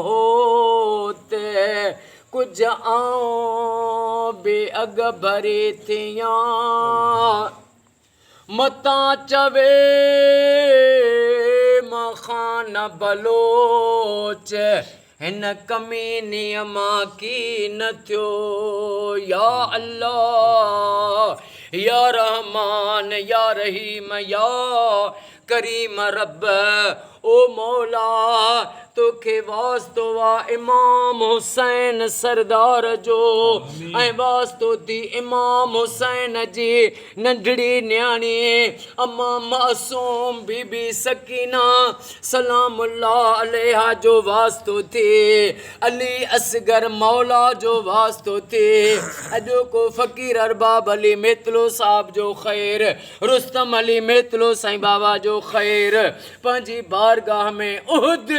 होते कुछ आओ बेअग भरे थियां मता चवे मखान बलोच हिन कमीनी मां की न थियो या अल्लाह या रहमान या रहीम या करीम रब ओ मौला तोखे वास्तो वा इमाम हुसैन सरदार जो ऐं वास्तो थी इमाम हुसैन जी नंढड़ी न्याणी अम्मा मासूम बीबी सकीना सलामुल्लाह अलैहा जो वास्तो थी अली असगर मौला जो वास्तो थी अॼो को फ़कीर अरबाब अली मेतलो साहब जो ख़ैर रुस्तम अली मेतलो साईं बाबा जो ख़ैर पंहिंजी बारगाह में उहद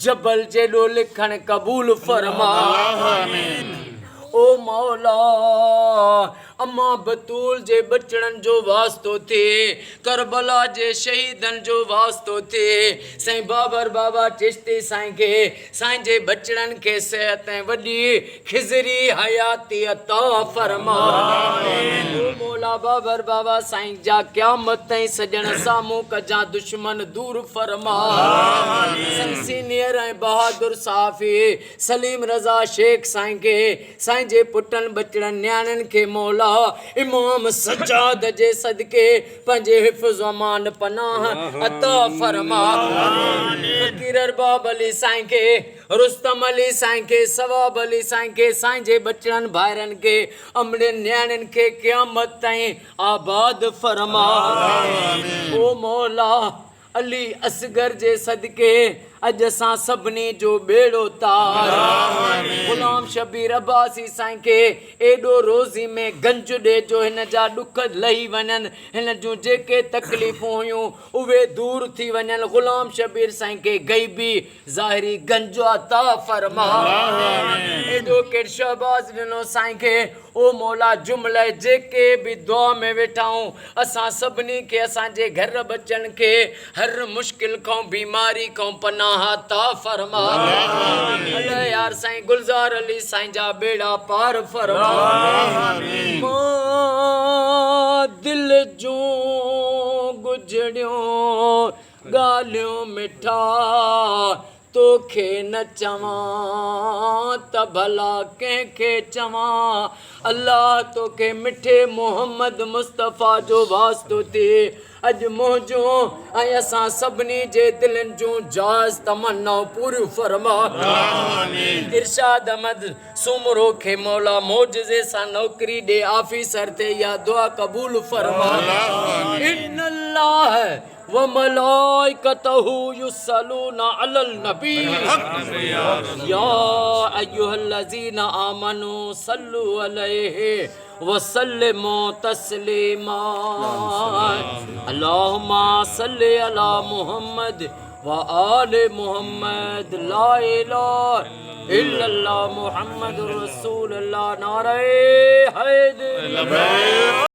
जबल जेॾो लिखण क़बूल फरमा ओ मौला अम्मा बतूल जे बचड़न जो वास्तो थे करबला जे शहीदन जो वास्तो थे साईं बाबर बाबा चिश्ती साईं के साईं जे बचड़न के सेहत ऐं वॾी खिज़री हयाती अता फरमा ओ मौला बाबर बाबा साईं जा क़यामत ताईं सजण साम्हूं कजा दुश्मन दूर फरमा साईं सीनियर ऐं बहादुर साफ़ी सलीम रज़ा शेख साईं के साईं जे पुटन बचड़न न्याणियुनि खे मौला इमाम सज्जाद जे सदके पंहिंजे हिफ़्ज़ अमान पनाह अता फरमा फ़कीर अरबाब अली साईं के रुस्तम अली साईं के सवाब अली साईं के साईं जे बचड़नि भाइरनि के अमड़नि न्याणियुनि खे क़यामत ताईं आबाद फरमा ओ मौला अली असगर जे सदके अज असां सभिनी जो बेड़ो तार गुलाम शबीर अब्बासी साईं के एडो रोज़ी में गंज ॾे जो हिन जा ॾुख लही वञनि हिन जूं जेके तकलीफ़ूं हुयूं उहे दूर थी वञनि गुलाम शबीर साईं के गईबी ज़ाहिरी गंज अता फरमा एडो केर शहबाज़ ॾिनो साईं के ओ मौला जुमले जेके भी दुआ में वेठाऊं असां सभिनी के असांजे घर बचन के हर मुश्किल खां बीमारी खां पनाह ता फरमा अल्लाह यार साईं गुलजार अली साईं जा बेड़ा पार फरमा मां दिल जो गुजड़ियों गालियों मिठा तोखे न चवां त भला कंहिंखे चवां अल्लाह तोखे मिठे मोहम्मद मुस्तफ़ा जो वास्तो थिए अॼु मुंहिंजो ऐं असां सभिनी जे दिलनि जूं जाइज़ तमन्नाऊं पूरियूं फरमा इरशाद अहमद सुमरो खे मौला मौजज़े सां नौकरी ॾे ऑफिसर थे या दुआ क़बूल फरमा इन्नल्लाह व मलाइकतहु युसल्लूना अलल नबी या अय्युहल्लज़ीना आमनू सल्लु अलैहि वसल्लिमू तस्लीमा अल्लाहुम्मा सल्लि अला मुहम्मद व आले मुहम्मद ला इलाहा इल्लल्लाह मुहम्मदुर रसूलुल्लाह नारे हैदर